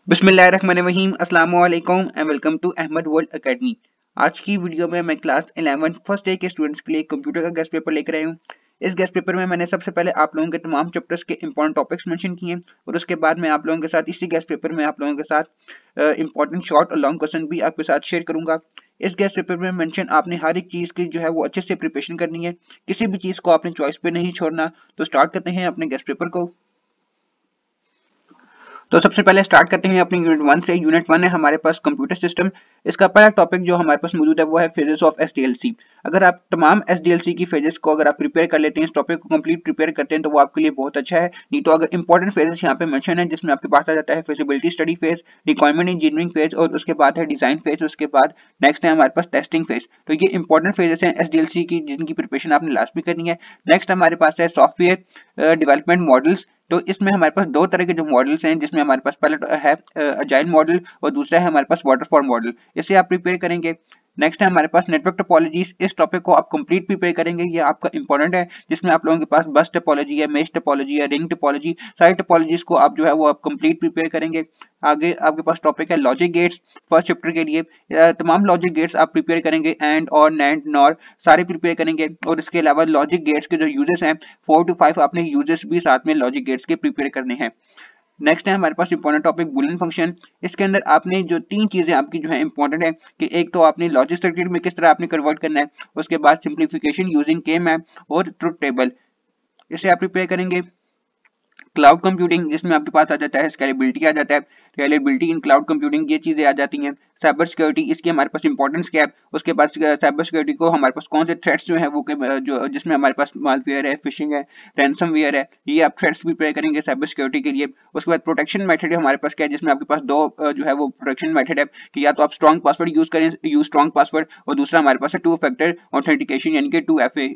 बिस्मिल्लाहिर्रहमानिर्रहीम अस्सलाम वालेकुम and welcome to Ahmad world academy. आज की वीडियो में मैं क्लास 11 फर्स्ट डे के स्टूडेंट्स के लिए कंप्यूटर का गेस्ट पेपर लेकर आया हूँ। इस गेस्ट पेपर में मैंने सबसे पहले आप लोगों के तमाम चैप्टर्स के इंपॉर्टेंट टॉपिक्स मेंशन किए और उसके बाद मैं आप लोगों के साथ इसी गेस्ट पेपर में आप लोगों के साथ इंपॉर्टेंट शॉर्ट और लॉन्ग क्वेश्चन भी आपके साथ शेयर करूंगा। इस गेस्ट पेपर में मेंशन आपने हर एक चीज की जो है वो अच्छे से प्रिपरेशन करनी है, किसी भी चीज को आपने चॉइस पे नहीं छोड़ना। तो स्टार्ट करते हैं अपने गेस्ट पेपर को। तो सबसे पहले स्टार्ट करते हैं अपनी यूनिट 1 से। यूनिट 1 है हमारे पास कंप्यूटर सिस्टम। इसका पहला टॉपिक जो हमारे पास मौजूद है वो है फेजेस ऑफ एसडीएलसी। अगर आप तमाम एसडीएलसी की फेजेस को अगर आप प्रिपेयर कर लेते हैं, इस टॉपिक को कंप्लीट प्रिपेयर करते हैं तो वो आपके लिए बहुत अच्छा है। नहीं तो अगर इंपॉर्टेंट फेजेस यहाँ पे मेंशन है जिसमें आपके पास आ जाता है feasibility study phase, requirement engineering phase और उसके बाद है डिजाइन फेज, उसके बाद नेक्स्ट है हमारे पास टेस्टिंग फेज। तो ये इंपॉर्टेंट फेजेस हैं एसडीएलसी की जिनकी प्रिपरेशन आपने लास्ट में करनी है। नेक्स्ट हमारे पास है सॉफ्टवेयर डेवलपमेंट मॉडल्स। तो इसमें हमारे पास दो तरह के जो मॉडल्स हैं, जिसमें हमारे पास पहला है अजाइल मॉडल और दूसरा है हमारे पास वाटरफॉल मॉडल। इसे आप प्रिपेयर करेंगे। नेक्स्ट है हमारे पास नेटवर्क टोपोलॉजीज। इस टॉपिक को आप कंप्लीट प्रिपेयर करेंगे, ये आपका इंपॉर्टेंट है, जिसमें आप लोगों के पास बस टोपोलॉजी है, मेश टोपोलॉजी है, रिंग टोपोलॉजी, सारी टोपोलॉजीज को आप जो है वो आप कंप्लीट प्रिपेयर करेंगे। आगे आपके पास टॉपिक है लॉजिक गेट्स। फर्स्ट चैप्टर के लिए तमाम लॉजिक गेट्स आप प्रिपेयर करेंगे, एंड और नैंड नॉर सारे प्रिपेयर करेंगे। और इसके अलावा लॉजिक गेट्स के जो यूजेस हैं 4 to 5 आपने यूजेस भी साथ में लॉजिक गेट्स के प्रिपेयर करने हैं। नेक्स्ट है हमारे पास इंपॉर्टेंट टॉपिक बुलियन फंक्शन। इसके अंदर आपने जो तीन चीजें आपकी जो है इंपॉर्टेंट है कि एक तो आपने लॉजिक सर्किट में किस तरह आपने कन्वर्ट करना है, उसके बाद सिंप्लीफिकेशन यूजिंग के मैप और ट्रुथ टेबल, इसे आप प्रिपेयर करेंगे। क्लाउड कंप्यूटिंग, जिसमें आपके पास आ जाता है स्केलेबिलिटी आ जाता है, स्केलेबिलिटी इन क्लाउड कंप्यूटिंग, ये चीजें आ जाती हैं। साइबर सिक्योरिटी, इसकी हमारे पास इंपॉर्टेंस क्या है, उसके बाद साइबर सिक्योरिटी को हमारे पास कौन से थ्रेट्स जो है वो जो जिसमें हमारे पास मालवेयर है, फिशिंग है, रैंसमवेयर है, ये आप थ्रेट्स प्रिपेयर करेंगे साइबर सिक्योरिटी के लिए। उसके बाद प्रोटेक्शन मेथड हमारे पास क्या है, जिसमें आपके पास दो जो है वो प्रोटेक्शन मेथड है कि या तो आप स्ट्रॉन्ग पासवर्ड यूज करें, यूज स्ट्रॉन्ग पासवर्ड, और दूसरा हमारे पास है टू फैक्टर ऑथेंटिकेशन यानी कि 2FA।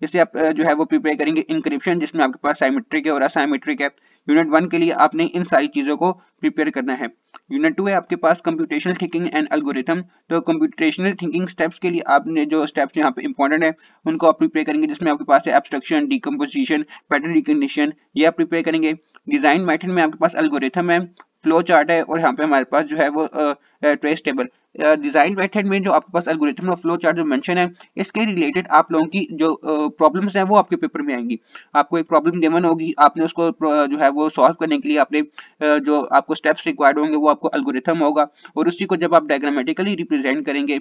इसे आप जो है वो प्रिपेयर करेंगे। इंक्रिप्शन, जिसमें आपके पास साइमेट्रिक है और असाइमेट्रिक है। यूनिट 1 के लिए आपने इन सारी चीजों को प्रिपेयर करना है। यूनिट 2 है आपके पास कंप्यूटेशनल थिंकिंग एंड एल्गोरिथम। तो कंप्यूटेशनल थिंकिंग स्टेप्स के लिए आपने जो स्टेप्स यहाँ पे इंपॉर्टेंट है उनको आप प्रिपेयर करेंगे, जिसमें आपके पास है एब्स्ट्रक्शन, डिकम्पोजिशन, पैटर्न रिकग्निशन, ये आप प्रिपेयर करेंगे। डिजाइन मेथड में आपके पास एल्गोरिथम है, फ्लो चार्ट है और यहाँ पे हमारे पास जो है वो ट्रेस टेबल। डिजाइन मेथड में जो आपके पास एल्गोरिथम और फ्लो चार्ट जो मेंशन है, इसके रिलेटेड आप लोगों की जो प्रॉब्लम्स हैं वो आपके पेपर में आएंगी। आपको एक प्रॉब्लम गिवन होगी, आपने उसको जो है वो सॉल्व करने के लिए आपने जो आपको स्टेप्स रिक्वायर्ड होंगे वो आपको एल्गोरिथम होगा, और उसी को जब आप डायग्रामेटिकली रिप्रेजेंट करेंगे।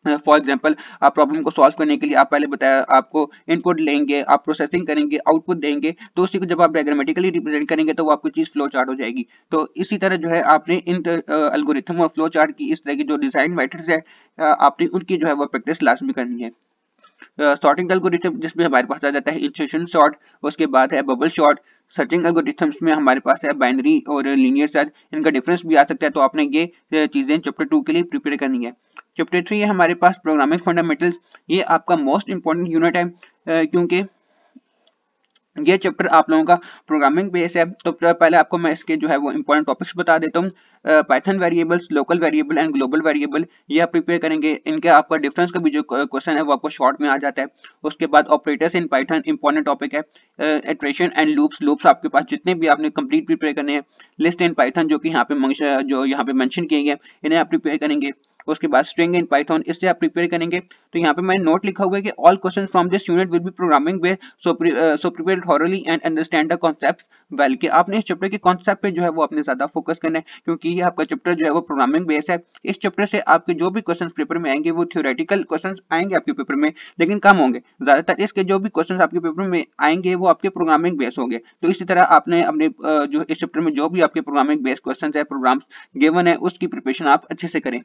फॉर एग्जाम्पल, आप प्रॉब्लम को सॉल्व करने के लिए आप पहले बताया आपको इनपुट लेंगे, आप प्रोसेसिंग करेंगे, आउटपुट देंगे, तो उसी को जब आप डायग्रामेटिकली रिप्रेजेंट करेंगे तो वो आपकी चीज फ्लो चार्ट हो जाएगी। तो इसी तरह जो है आपने इन एल्गोरिथम और फ्लो चार्ट की इस तरह की जो डिजाइन मेथड्स है आपने उनकी जो है वो प्रैक्टिस लाजमी करनी है। सॉर्टिंग एल्गोरिथम, जिसमें हमारे पास आ जाता है इंसर्शन सॉर्ट, उसके बाद है बबल सॉर्ट। सर्चिंग एल्गोरिथम्स में हमारे पास है बाइनरी और लीनियर सर्च, इनका डिफरेंस भी आ सकता है, तो आपने ये चीजें चैप्टर 2 के लिए प्रिपेयर करनी है। चैप्टर 3 है हमारे पास प्रोग्रामिंग फंडामेंटल्स। ये आपका मोस्ट इंपॉर्टेंट यूनिट है क्योंकि ये चैप्टर आप लोगों का प्रोग्रामिंग बेस है। तो पहले आपको मैं इसके जो है वो इंपॉर्टेंट टॉपिक्स बता देता हूँ। Python variables, local variable and global variable, ये आप प्रिपेयर करेंगे। इनके आपका डिफरेंस का भी जो क्वेश्चन है वो आपको शॉर्ट में आ जाता है। उसके बाद operators in Python, important topic है। इटरेशन एंड लूप्स, लूप्स आपके पास जितने भी आपने कंप्लीट प्रिपेयर करने हैं। लिस्ट इन पाइथन, जो कि यहाँ पे जो यहाँ पे मेंशन किए गए, इन्हें आप प्रिपेयर करेंगे। उसके बाद स्ट्रिंग इन पाइथन, इससे आप प्रिपेयर करेंगे। तो यहाँ पे मैंने नोट लिखा हुआ है कि all question from this unit will be programming based, so prepare thoroughly and understand the concept well. कि आपने इस चैप्टर के कॉन्सेप्ट पे जो है वो अपने ज्यादा फोकस करना है, क्योंकि ये आपका चैप्टर जो है वो प्रोग्रामिंग बेस्ड है। इस चैप्टर से आपके जो भी क्वेश्चन पेपर में आएंगे वो थ्योरेटिकल क्वेश्चन आएंगे आपके पेपर में, लेकिन कम होंगे। ज्यादातर इसके जो भी क्वेश्चन आपके पेपर में आएंगे वो आपके प्रोग्रामिंग बेस्ड होंगे। तो इसी तरह आपने अपने जो इस चैप्टर में जो भी आपके प्रोग्रामिंग बेस्ड क्वेश्चन है, प्रोग्राम्स गिवन है, उसकी प्रिपरेशन आप अच्छे से करें।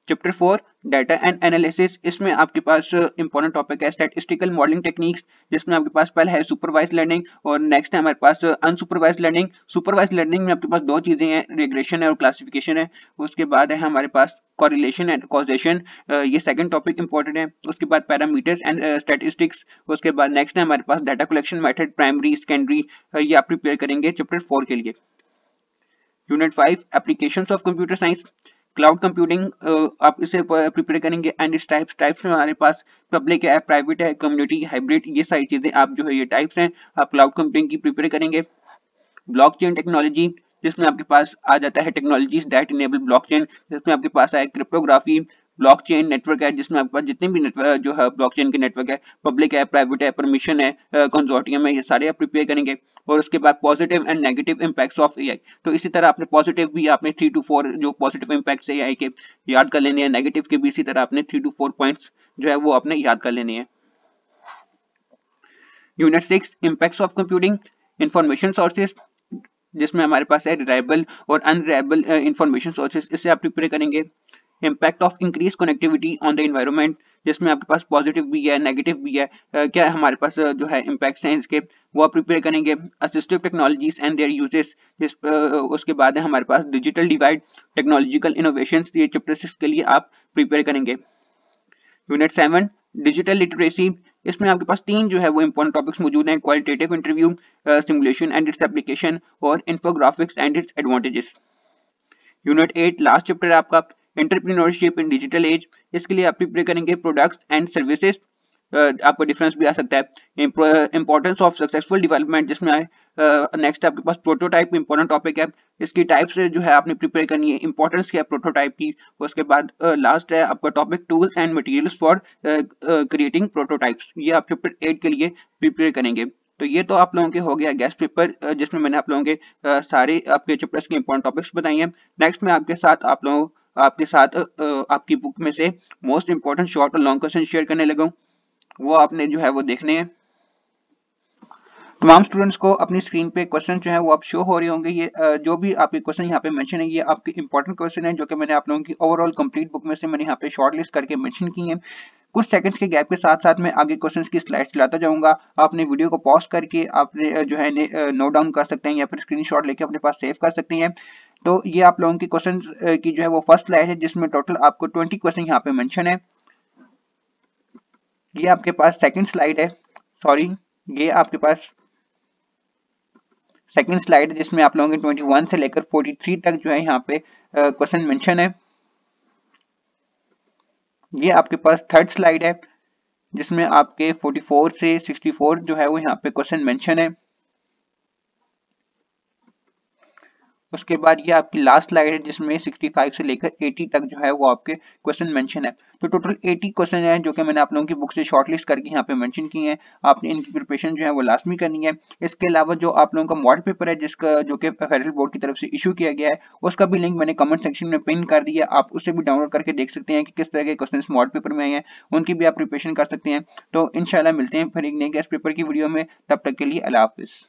चैप्टर 4 डाटा एंड एनालिसिस, इसमें आपके पास इंपॉर्टेंट टॉपिक है स्टैटिस्टिकल मॉडलिंग टेक्निक्स, जिसमें आपके पास पहले है सुपरवाइज लर्निंग और नेक्स्ट है हमारे पास अनसुपरवाइज लर्निंग। सुपरवाइज लर्निंग में आपके पास दो चीजें हैं, रिग्रेशन है और क्लासिफिकेशन है। उसके बाद है हमारे पास कॉरिलेशन एंड कॉजेशन, ये सेकंड टॉपिक इंपॉर्टेंट है। उसके बाद पैरामीटर्स एंड स्टैटिस्टिक्स। उसके बाद नेक्स्ट है हमारे पास data collection method, primary, secondary, ये आप प्रिपेयर करेंगे चैप्टर 4 के लिए। Unit 5 applications of computer science, cloud computing, आप इसे प्रिपेयर करेंगे। एंड इस टाइप्स में हमारे पास पब्लिक है, प्राइवेट है, कम्युनिटी, हाइब्रिड, ये सारी चीजें आप जो है ये टाइप्स हैं, आप क्लाउड कंप्यूटिंग की प्रिपेयर करेंगे। ब्लॉकचेन टेक्नोलॉजी, जिसमें आपके पास आ जाता है टेक्नोलॉजीज दैट इनेबल ब्लॉकचेन, जिसमें आपके पास है क्रिप्टोग्राफी, ब्लॉकचेन नेटवर्क है, जिसमें आपके पास जितने भी नेटवर्क जो है ब्लॉकचेन के नेटवर्क है, पब्लिक है, प्राइवेट है, परमिशन है, कंसोर्टियम है, ये सारे आप प्रिपेयर करेंगे। और उसके बाद positive and negative impacts of AI, तो इसी तरह आपने पॉजिटिव भी आपने 3 to 4 जो पॉजिटिव इम्पैक्ट्स है एआई के याद कर लेने हैं, नेगेटिव के भी इसी तरह आपने 3 to 4 पॉइंट्स जो है वो आपने याद कर लेने हैं। Unit 6 impacts of computing information sources, जिसमें हमारे पास है रिलायबल और अनरिलायबल इंफॉर्मेशन सोर्सेज, इससे आप प्रिपेयर करेंगे। Impact of increase connectivity on the environment, जिसमें आपके पास पॉजिटिव भी है नेगेटिव भी है, क्या हमारे पास जो है इम्पैक्ट्स हैं इसके वो आप प्रिपेयर करेंगे। Assistive technologies and there uses, उसके बाद है हमारे पास डिजिटल डिवाइड, टेक्नोलॉजिकल इनोवेशंस, ये चैप्टर 6 के लिए आप प्रिपेयर करेंगे। यूनिट 7 डिजिटल लिटरेसी, इसमें आपके पास 3 जो है वो इंपॉर्टेंट टॉपिक्स मौजूद हैं, qualitative interview, simulation and its application, और infographics and its advantages. Unit 8 last chapter है आपका एंटरप्रेन्योरशिप इन डिजिटल एज, इसके लिए आप प्रिपेयर करेंगे प्रोडक्ट्स एंड सर्विसेज, आपका डिफरेंस भी आ सकता है। इंपॉर्टेंस ऑफ सक्सेसफुल डेवलपमेंट, जिसमें नेक्स्ट आपके पास प्रोटोटाइप इंपॉर्टेंट टॉपिक है, इसकी टाइप्स जो है आपने प्रिपेयर करनी है, इंपॉर्टेंस क्या है प्रोटोटाइप की। उसके बाद लास्ट है आपका topic tools and materials for creating prototypes, ये आप चैप्टर 8 के लिए प्रिपेयर करेंगे। तो ये तो आप लोगों के हो गया गेस्ट पेपर, जिसमें मैंने आप लोगों के सारे आपके चैप्टर्स के इंपॉर्टेंट टॉपिक्स बताए हैं। नेक्स्ट में आपके साथ आपकी बुक में से मोस्ट इंपॉर्टेंट शॉर्ट और लॉन्ग क्वेश्चन शेयर करने लगा हूं, वो आपने जो है वो देखने हैं। तमाम स्टूडेंट्स को अपनी स्क्रीन पे क्वेश्चन जो है वो आप शो हो रहे होंगे। ये जो भी आपके क्वेश्चन यहाँ पे मेंशन है ये आपके इंपॉर्टेंट क्वेश्चन है, जो कि मैंने आप लोगों की ओवरऑल कंप्लीट बुक में से मैंने यहाँ पे शॉर्ट लिस्ट करके मेंशन की है। कुछ सेकंड्स के गैप के साथ साथ मैं आगे क्वेश्चंस की स्लाइड्स चलाता जाऊंगा, आपने वीडियो को पॉज करके आपने जो है नोट डाउन कर सकते हैं या फिर स्क्रीनशॉट लेके अपने पास सेव कर सकते हैं। तो ये आप लोगों की क्वेश्चन की जो है वो फर्स्ट स्लाइड है, जिसमें टोटल आपको 20 क्वेश्चन यहाँ पे मेंशन है। ये आपके पास सेकंड स्लाइड है, सॉरी ये आपके पास सेकंड स्लाइड है, जिसमें आप लोगों के 21 से लेकर 43 तक जो है यहाँ पे क्वेश्चन मेंशन है। ये आपके पास थर्ड स्लाइड है, जिसमें आपके 44 से 64 जो है वो यहाँ पे क्वेश्चन मेंशन है। उसके बाद ये आपकी लास्ट स्लाइड है, जिसमें 65 से लेकर 80 तक जो है वो आपके क्वेश्चन मेंशन है। तो टोटल 80 क्वेश्चन है जो कि मैंने आप लोगों की बुक से शॉर्टलिस्ट करके यहाँ पे मेंशन किए हैं। आपने इनकी प्रिपरेशन जो है वो लाजमी करनी है। इसके अलावा जो आप लोगों का मॉडल पेपर है, जिसका जो कि फेडरल बोर्ड की तरफ से इशू किया गया है, उसका भी लिंक मैंने कमेंट सेक्शन में पिन कर दिया, आप उससे भी डाउनलोड करके देख सकते हैं कि किस तरह के क्वेश्चन मॉडल पेपर में आए हैं, उनकी भी आप प्रिपरेशन कर सकते हैं। तो इंशाल्लाह मिलते हैं फिर एक नए गेस्ट पेपर की वीडियो में, तब तक के लिए अल्लाह हाफिज।